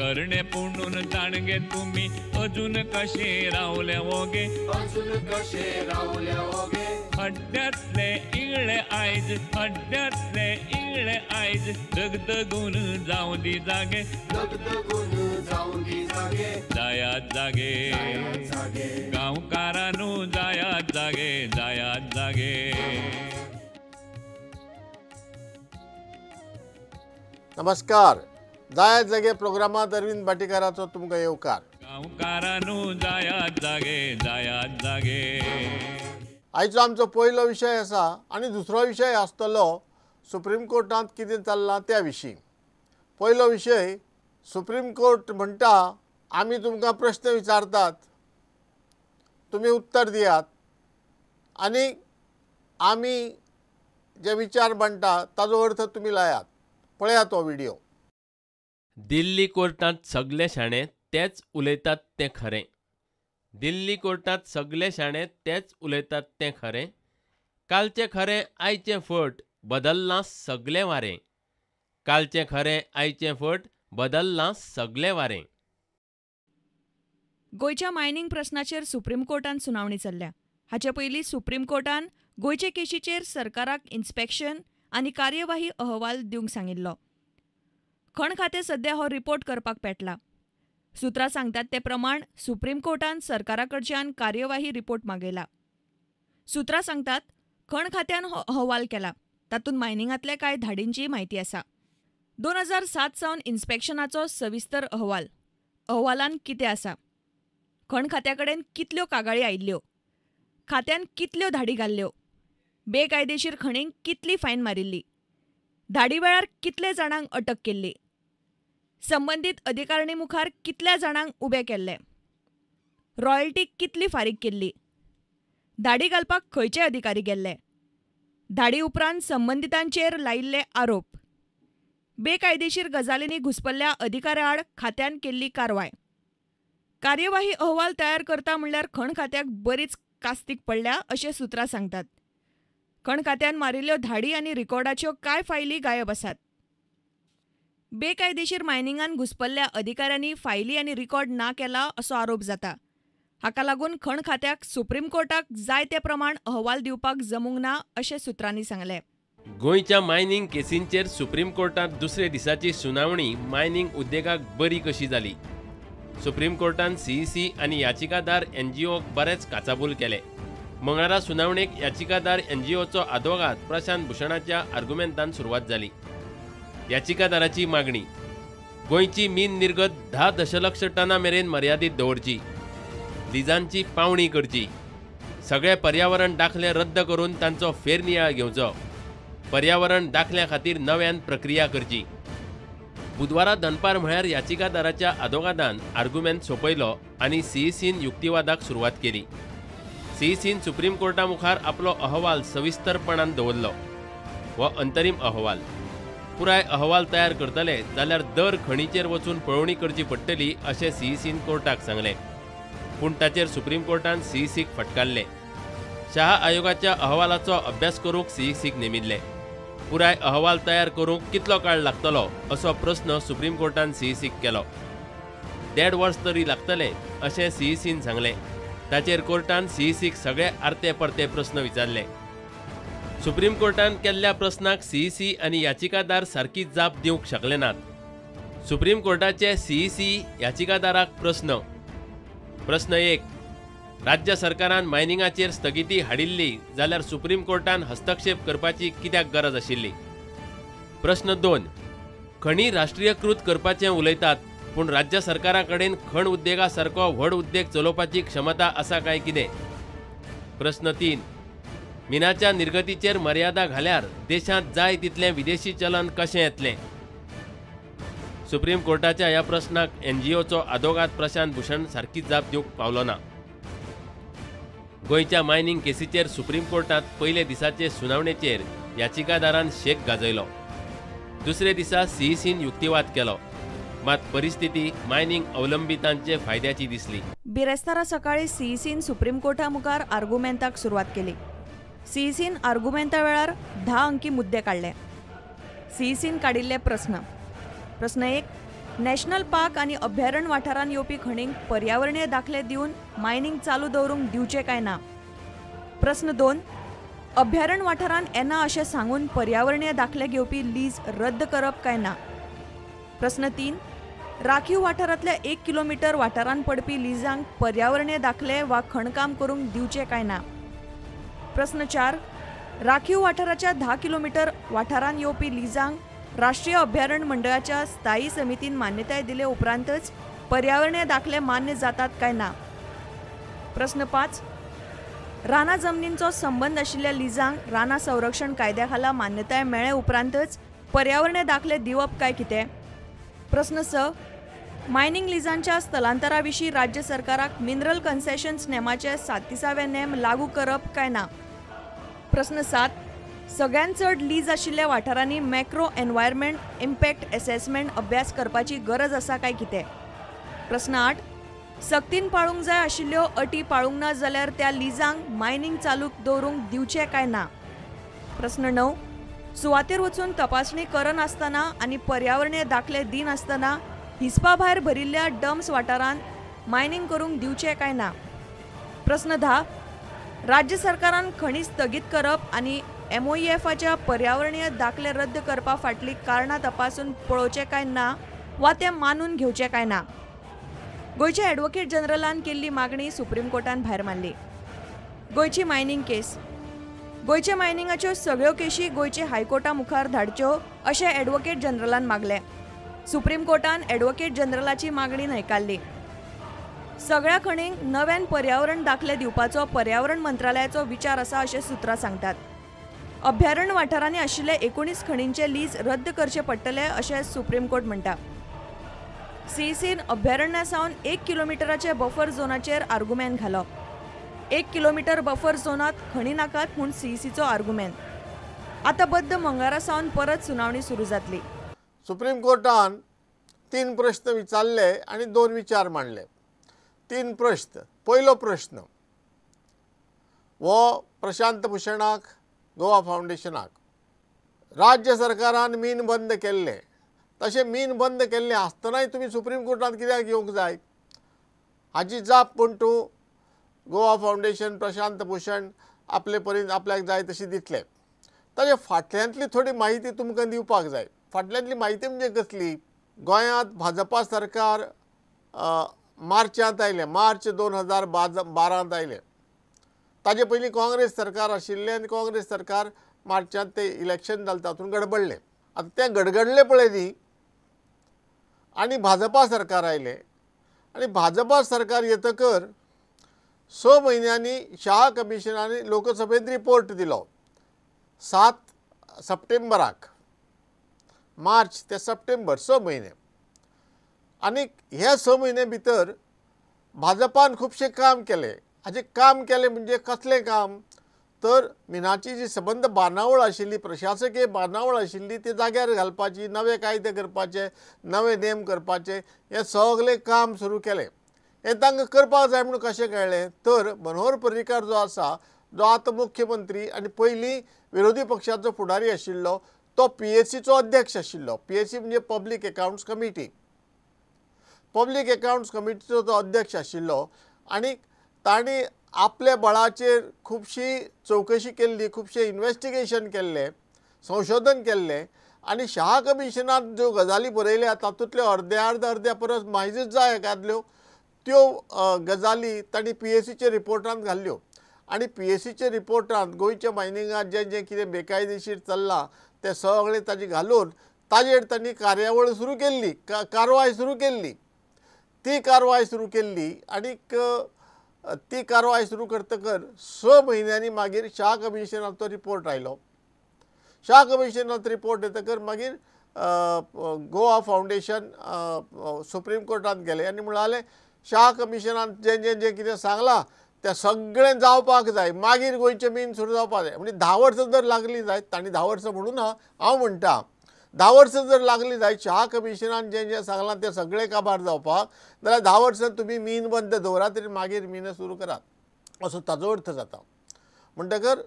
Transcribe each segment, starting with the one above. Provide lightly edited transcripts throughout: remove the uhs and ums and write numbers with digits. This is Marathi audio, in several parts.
करणे पुणून जाणगे तुम्ही अजून कसे रावले वोगे अजून कसे रावले वोगे हड्ड्यातले इगळे आयज हड्ड्यातले इगळे आयज दगदगून जाऊ दी जागे दगदगून जाऊ दी जागे जायात जागे गांवकारांनो जायात जागे जायात जागे नमस्कार जायत जागे प्रोग्रामात अरविंद भाटीकाराचो तुमकां येवकार गांवकारांनो जायात जागे आयचो आमचो पयलो विशय आसा आनी दुसरो विशय आसतलो सुप्रीम कोर्टांत कितें चल्लां त्या विशीं पयलो विशय सुप्रीम कोर्ट म्हणटा आमी तुमकां प्रश्न विचारतात तुमी उत्तर दियात आनी आमी जे विचार मांडटा ताजो अर्थ तुमी लायात पळयात तो व्हिडिओ दिल्ली कोर्टांत सगळे शाणे तेच उलयतात तें खरें दिल्ली कोर्टांत सगळे शाणे तेच उलयतात तें खरें कालचें खरें आयचें फट बदल्लां सगळें वारें कालचें खरें आयचें फट बदल्लां सगळें वारें गोंयच्या मायनिंग प्रस्नाचेर सुप्रीम कोर्टान सुनावणी चल्ल्या हाचे पयलीं सुप्रीम कोर्टान गोंयचे केशीचेर सरकाराक इन्स्पेक्शन आनी कार्यवाही अहवाल दिवंक सांगिल्लो खण खातें सध्या हो रिपोर्ट करपाक पेटला सुत्रां सांगतात ते प्रमाण सुप्रीम कोर्टान सरकारा कडच्यान कार्यवाही रिपोर्ट मागयला सुत्रां सांगतात खण खात्यान हो अहवाल केला तातूंत मायनिंगांतल्या कांय धाडींची म्हायती आसा 2007 सावन इन्स्पेक्शनाचो सविस्तर अहवालान कितें आसा खण खात्या कडेन कितल्यो कागाळी आयिल्ल्यो खात्यान कितल्यो धाडी घाल्ल्यो बेकायदेशीर खणींक कितली फायन मारिल्ली धाडी वेळार कितले जाणांक अटक केल्ली संबंदीत अधिकारिणी मुखार कितल्या जाणांक उबे केल्ले रॉयल्टी कितली फारीक केल्ली धाडी घालपाक खंयचे अधिकारी गेल्ले धाडी उपरांत संबंदितांचेर लायिल्ले आरोप बेकायदेशीर गजालींनी घुस्पल्ल्या अधिकाऱ्या आड खात्यान केल्ली कारवाय कार्यवाही अहवाल तयार करता म्हणल्यार खण खात्याक बरीच कास्तीक पडल्या अशें सुत्रां सांगतात खण खात्यान मारिल्ल्यो धाडी आनी रिकॉर्डाच्यो कांय फायली गायब आसात बेकायदेशीर मायनिंगान घुस्पल्ल्या अधिकाऱ्यांनी फायली आनी रिकॉर्ड ना केला असो आरोप जाता हाका लागून खण खात्याक सुप्रीम कोर्टाक जाय ते प्रमाण अहवाल दिवपाक जमूंक ना अशें सुत्रांनी सांगलें गोंयच्या मायनिंग केसींचेर सुप्रीम कोर्टांत दुसरे दिसाची सुनावणी मायनिंग उद्देगाक बरी कशी जाली सुप्रीम कोर्टान सीईसी आनी याचिकादार एनजीओक बरेच काचाबूल केले मंगळारा सुनावणेक याचिकादार एनजीओचो आदवोगाद प्रशांत भुशणाच्या आर्ग्युमेंटान सुरवात जाली याचिकादाराची मागणी गोंयची मीन निर्गत 10 दशलक्ष टना मेरेन मर्यादीत दवरची लिजांची पावणी करची सगळे पर्यावरण दाखले रद्द करून तांचो फेरनियाळ घेवचो पर्यावरण दाखल्या खातीर नव्यान प्रक्रिया करची बुधवारा दनपार म्हळ्यार याचिकादाराच्या आदवोगादान आर्ग्युमेंट सोंपयलो आनी सीईसीन युक्तिवादाक सुरवात केली सीईसीन सुप्रीम कोर्टा मुखार आपलो अहवाल सविस्तरपणान दवरलो हो अंतरीम अहवाल पुराय अहवाल तयार करतले जाल्यार दर खणीचेर वचून पळोवणी करची पडटली अशें सीईसीन कोर्टाक सांगलें पूण ताचेर सुप्रीम कोर्टान सीईसीक फटकारले शाह आयोगाच्या अहवालाचो अभ्यास करूंक सीईसीक नेमिल्ले पुराय अहवाल तयार करूंक कितलो काळ लागतलो असो प्रस्न सुप्रीम कोर्टान सीईसीक केलो 1.5 वर्स तरी लागतले अशें सीईसीन सांगलें ताचेर कोर्टान सीईसीक सगळे आर्ते परते प्रस्न विचारले सुप्रीम कोर्टान केल्ल्या प्रस्नाक सीईसी आनी याचिकादार सारकी जाप दिवंक शकले नात सुप्रीम कोर्टाचे सीईसी याचिकादाराक प्रस्न 1 राज्य सरकारान मायनिंगाचेर स्थगिती हाडिल्ली जाल्यार सुप्रीम कोर्टान हस्तक्षेप करपाची कित्याक गरज आशिल्ली प्रस्न 2 खणी राष्ट्रीयकृत करपाचें उलयतात पूण राज्य सरकारा कडेन खण उद्देगा सारको व्हड उद्देग चलोवपाची क्षमता आसा काय कितें प्रस्न 3 मिनाच्या निर्गतीचेर मर्यादा घाल्यार देशांत जाय तितलें विदेशी चलन कशें येतलें सुप्रीम कोर्टाच्या ह्या प्रस्नाक एनजीओचो आदवोगाद प्रशांत भुशण सारकी जाप दिवंक पावलो ना गोंयच्या मायनिंग केसीचेर सुप्रीम कोर्टांत पयले दिसाचे सुनावणेचेर याचिकादारान शेक गाजयलो दुसरे दिसा सीईसीन युक्तिवाद केलो मात परिस्थिती मायनिंग अवलंबितांचे फायद्याची दिसली बिरेस्तारा सकाळी सीईसीन सुप्रीम कोर्टा मुखार आर्ग्युमेंटाक सुरवात केली सीईसीन आर्ग्युमेंटा वेळार 10 अंकी मुद्दे काढले सीईसीन काडिल्ले प्रस्न 1 नॅशनल पार्क आणि अभयारण्य वाठारांत येवपी खणींक पर्यावरणीय दाखले दिवन मायनिंग चालू दवरूंक दिवचे काय ना. प्रश्न 2. अभयारण्य वाठारांत येना अशें सांगून पर्यावरणीय दाखले घेवपी लीज रद्द करप काय ना. प्रश्न 3. राखीव वाठारांतल्या 1 किलोमीटर वाठारांत पडपी लिजांक पर्यावरणीय दाखले वा खणकाम करूंक दिवचे काय ना. प्रश्न 4. राखीव वाठाराच्या 10 किलोमीटर वाठारांत येवपी लिजांक राष्ट्रीय अभयारण्य मंडळाच्या स्थायी समितीन मान्यताय दिले उपरांतच पर्यावरणीय दाखले मान्य जातात काय ना. प्रश्न 5. राना जमनींचो संबंध आशिल्ल्या लिजांक राना संरक्षण कायद्या खाला मान्यताय मेळे उपरांतच पर्यावरणीय दाखले दिवप काय कितें. प्रश्न 6. मायनिंग लिजांच्या स्थलांतरा विशीं राज्य सरकाराक मिनरल कन्सेशन्स नेमाचे 37वें नेम लागू करप काय ना. प्रश्न 7. सगळ्यांत चड लीज आशिल्ल्या वाठारांनी मॅक्रो एनवायरमेंट इम्पॅक्ट असेसमेंट अभ्यास करपाची गरज आसा काय कितें. प्रश्न 8. सक्तीन पाळूंक जाय आशिल्ल्यो अटी पाळूंक ना जाल्यार त्या लिजांक मायनिंग चालू दवरूंक दिवचे काय ना. प्रश्न 9. सुवातेर वचून तपासणी करनासतना आनी पर्यावरणीय दाखले दिनासतना हिस्पा भायर भरिल्ल्या डम्प्स वाठारांत मायनिंग करूंक दिवचे काय ना. प्रश्न 10. राज्य सरकारान खणी स्थगीत करप आनी MOEFच्या पर्यावरणीय दाखले रद्द करपा फाटली कारणां तपासून पळोवचे काय ना वा ते मानून घेवचे काय ना. गोंयच्या ॲडव्होकेट जनरलान केल्ली मागणी सुप्रीम कोर्टान भायर मारली. गोंयची मायनिंग केस. गोंयचे मायनिंगाच्यो सगळ्यो केशी गोंयचे हायकोर्टा मुखार धाडच्यो अशें ॲडव्होकेट जनरलान मागलें. सुप्रीम कोर्टान ॲडव्होकेट जनरलाची मागणी न्हयकारली. सगळ्या खणींक नव्यान पर्यावरण दाखले दिवपाचो पर्यावरण मंत्रालयाचो विचार आसा अशें सुत्रां सांगतात. अभयारण्य वाठारांनी आशिल्ले 19 खणींचे लीज रद्द करचे पडटले अशें सुप्रीम कोर्ट म्हणटा. CECन अभयारण्या सावन 1 किलोमिटराचे बफर झोनाचेर आर्ग्युमेंट घालो. 1 किलोमिटर बफर झोनात खणी नाकात म्हूण CECचो आर्ग्युमेंट. आतां बद्द मंगळारा सावन परत सुनावणी सुरू जातली. सुप्रीम कोर्टान 3 प्रश्न विचारले आनी 2 विचार मांडले. 3 प्रश्न. पयलो प्रश्न हो प्रशांत भुशणाक गोवा फावंडेशनाक राज्य सरकारान मीन बंद केल्ले. तशें मीन बंद केल्ले आसतनाय तुमी सुप्रीम कोर्टांत कित्याक येवंक जाय हाची जाप पूण तूं गोवा फावंडेशन प्रशांत भुशण आपले परीन आपल्याक जाय तशी दितले. ताचे फाटल्यांतली थोडी माहिती तुमकां दिवपाक जाय. फाटल्यांतली माहिती म्हणजे कसली. गोंयांत भाजपा सरकार मार्चांत आयलें. मार्च 2012 आयलें. ताजे पयलीं काँग्रेस सरकार आशिल्लें आनी काँग्रेस सरकार मार्चांत ते इलेक्शन जालें तातूंत गडबडलें. आतां तें गडगडलें पळय न्ही आनी भाजपा सरकार आयलें आनी भाजपा सरकार येतकर 6 म्हयन्यांनी शाह कमिशनानी लोकसभेंत रिपोर्ट दिलो 7 सप्टेंबराक. मार्च ते सप्टेंबर 6 म्हयने. आनी हे 6 म्हयने भितर भाजपान खुबशें काम केलें. हाजें काम केलें म्हणजे कसलें काम तर मिनाची जी सबंद बांदावळ आशिल्ली प्रशासकीय बांदावळ आशिल्ली ती जाग्यार घालपाची, नवे कायदे करपाचे, नवे नेम करपाचे, हें सगळें काम सुरू केलें. हें तांकां करपाक जाय म्हणून कशें कळ्ळें तर मनोहर पर्रीकार जो आसा जो आतां मुख्यमंत्री आनी पयलीं विरोधी पक्षाचो फुडारी आशिल्लो तो PSCचो अध्यक्ष आशिल्लो. PSC म्हणजे public accounts committee. Public accounts कमिटीचो तो अध्यक्ष आशिल्लो आनी तांणी आपल्या बळाचेर खुबशी चवकशी केल्ली, खुबशें इन्वेस्टिगेशन केल्लें, संशोधन केल्लें आनी शाह कमिशनान ज्यो गजाली बरयल्या तातूंतल्यो अर्द्या परस मायजूच जाय एकादल्यो त्यो गजाली तांणी PSCच्या रिपोर्टांत घाल्ल्यो. आनी PSCच्या रिपोर्टांत गोंयच्या मायनिंगात जें कितें बेकायदेशीर चल्लां तें सगळें ताजें घालून ताजेर तांणी कार्यावळ सुरू केल्ली, कारवाय सुरू केल्ली. ती कारवाय सुरू केल्ली आनीक ती कारवाय सुरू करतकर 6 म्हयन्यांनी मागीर शाह कमिशनाचो रिपोर्ट आयलो. शाह कमिशनाचो रिपोर्ट येतकर मागीर गोवा फावंडेशन सुप्रीम कोर्टांत गेले आनी म्हणाले शाह कमिशनान जें कितें सांगलां तें सगळें जावपाक जाय, मागीर गोंयचें मीन सुरू जावपाक जाय. म्हणजे 10 वर्सां जर लागलीं जायत, तांणी 10 वर्सां म्हणून हांव म्हणटा 10 वर्सां जर लागलीं जायत शाह कमिशनान जें सांगलां तें सगळें काबार जावपाक जाल्यार 10 वर्सां तुमी मीन बंद दवरात आनी मागीर मीन सुरू करात असो ताचो अर्थ जाता. म्हणटकर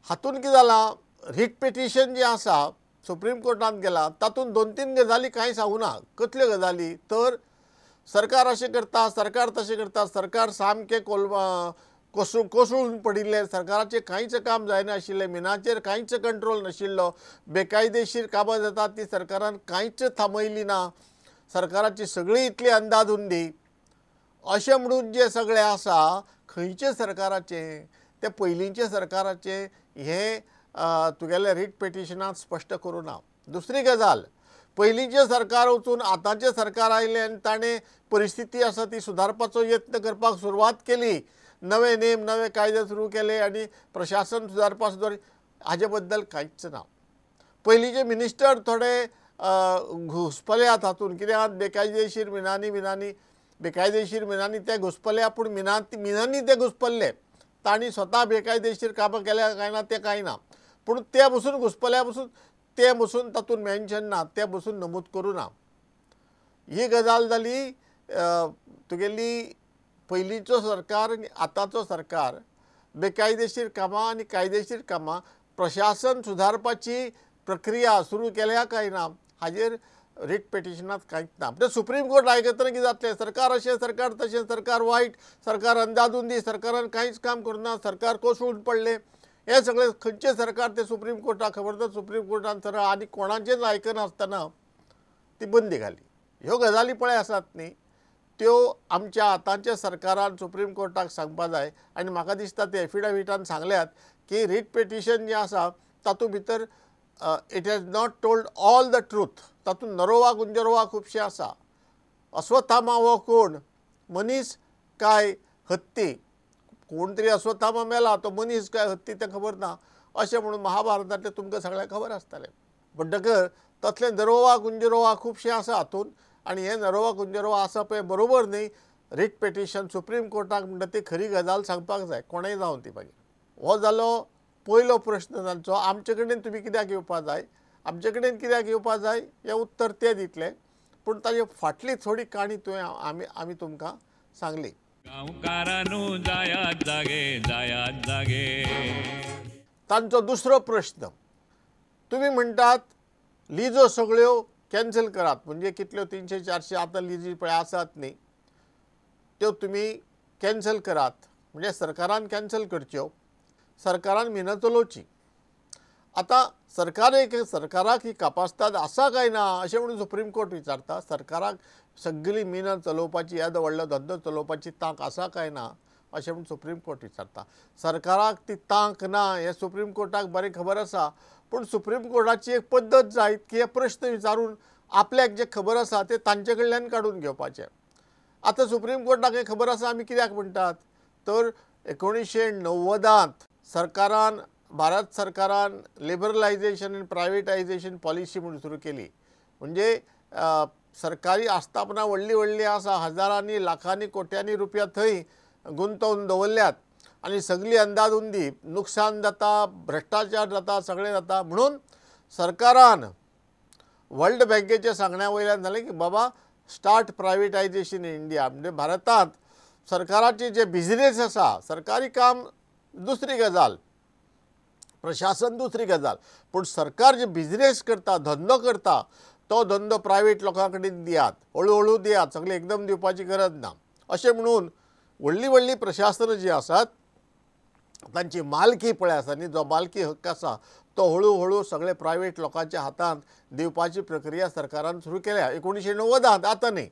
हातूंत कितें जालां रीट पिटिशन जें आसा सुप्रीम कोर्टांत गेला तातूंत 2-3 गजाली कांय सांगूना. कसल्यो गजाली तर सरकार अशें करता, सरकार तशें करता, सरकार सामकें कोसळून पडिल्लें, सरकाराचें कांयच काम जायनाशिल्लें, मिनाचेर कांयच कंट्रोल नाशिल्लो, बेकायदेशीर कामां जातात ती सरकारान कांयच थांबयली ना, सरकाराची सगळी इतली अंदाधुंदी अशें म्हणून जे सगळें आसा खंयचे सरकाराचें ते पयलींचे सरकाराचें हें तुगेलें रीट पिटिशनांत स्पश्ट करूं ना. दुसरी गजाल, पयलींचें सरकार वचून आतांचें सरकार आयलें आनी ताणें परिस्थिती आसा ती सुदारपाचो यत्न करपाक सुरवात केली, नवे नेम नवे कायदे सुरू केले आनी प्रशासन सुदारपाक हाजे बद्दल कांयच ना. पयलींचे मिनिस्टर थोडे घुसपल्यात हातूंत, कित्याक बेकायदेशीर मिनांनी ते घुसपल्या, पूण मिनांनी ते घुसपल्ले, तांणी स्वता बेकायदेशीर कामां केल्या काय ना तें कांय ना, पूण ते बसून घुसपल्या बसून ते बसून तातूंत मेन्शन ना, ते बसून नमूद करूं ना. ही गजाल जाली तुगेली पयलींचो सरकार आनी आतांचो सरकार बेकायदेशीर कामां आनी कायदेशीर कामां प्रशासन सुदारपाची प्रक्रिया सुरू केल्या काय ना हाजेर रीट पिटिशनांत कांयच ना. म्हणजे सुप्रीम कोर्ट आयकतना कितें जातलें, सरकार अशें, सरकार तशें, सरकार वायट, सरकार अंदाधुंदी, सरकारान कांयच काम करुना, सरकार कोसळून पडलें, हें सगळें खंयचें सरकार तें सुप्रीम कोर्टाक खबर ना. सुप्रीम कोर्टान सरळ आनी कोणाचेंच आयकनासतना ती बंदी घाली. ह्यो गजाली पळय आसात न्ही, त्यो आमच्या आतांच्या सरकारान सुप्रीम कोर्टाक सांगपा जाय आनी म्हाका दिसता ते एफिडेविटान सांगल्यात की रीट पिटिशन जें आसा तातूंत भितर it has not told all the truth. तातूंत नरोवा गुंजरोवा खुबशे आसा. अश्वत्थामा हो कोण, मनीस काय हत्ती, कोण तरी अश्वत्थामा मेला, तो मनीस काय हत्ती तें खबर ना अशें म्हणून महाभारतांतलें तुमकां सगळ्यांक खबर आसतलें. म्हणटकर तातले नरोवा गुंजरोवा खुबशे आसा हातूंत, आनी हे नरोवा गुंजरोवा आसा पळय बरोबर न्ही. रीट पिटिशन सुप्रीम कोर्टाक म्हणटा ती खरी गजाल सांगपाक जाय, कोणेय जावन ती मागीर. हो जालो पयलो प्रश्न तांचो. आमचे कडेन तुमी कित्याक येवपा जाय, आमचे कडेन कित्याक येवपा जाय हें उत्तर ते दितले, पूण ताची फाटली थोडी काणी तुवें आमी तुमकां सांगली. गांवकारांनू जायात जागे तांचो दुसरो प्रश्न, तुमी म्हणटात लिजो सगळ्यो कॅन्सल करात, म्हणजे कितल्यो 300-400 आतां लिजी पळय आसात न्ही त्यो तुमी कॅन्सल करात, म्हणजे सरकारान करच्यो, सरकारान मिना चलोवची. आतां सरकाराक ही कापास्ताद आसा काय ना अशें म्हणून सुप्रीम कोर्ट विचारता. सरकाराक सगळी मिना चलोवपाची, येदो व्हडलो धंदो चलोवपाची तांक आसा काय ना अशें म्हणून सुप्रीम कोर्ट विचारता. सरकाराक ती तांक ना हें सुप्रीम कोर्टाक बरें खबर आसा, पूण सुप्रीम कोर्टाची एक पद्दत जायत की हे प्रश्न विचारून आपल्याक जे खबर आसा ते तांचे कडल्यान काडून घेवपाचें. आतां सुप्रीम कोर्टाक हें खबर आसा आमी कित्याक म्हणटात तर 1990 सरकारान, भारत सरकारान लिबरलायझेशन आनी प्रायवेटायझेशन पॉलिसी म्हणून सुरू केली. म्हणजे सरकारी आस्थापनां व्हडली आसा, हजारांनी लाखांनी कोट्यांनी रुपया थंय गुंतवून दवरल्यात आनी सगळी अंदाधुंदी, नुकसान जाता, भ्रश्टाचार जाता, सगळें जाता. म्हणून सरकारान वर्ल्ड बँकेच्या सांगण्या वयल्यान जालें की बाबा स्टार्ट प्रायवेटायझेशन इन इंडिया. म्हणजे भारतांत सरकाराचे जे बिझनेस आसा, सरकारी काम दुसरी गजाल, प्रशासन दुसरी गजाल, पूण सरकार जे बिझनेस करता, धंदो करता, तो धंदो प्रायवेट लोकां कडेन दियात, हळू दियात, सगळें एकदम दिवपाची गरज ना अशें म्हणून व्हडली प्रशासनां जी आसात तांची मालकी पळय आसा न्ही, जो मालकी हक्क आसा तो हळू सगळे प्रायवेट लोकांच्या हातांत दिवपाची प्रक्रिया सरकारान सुरू केल्या 1990 आतां न्ही.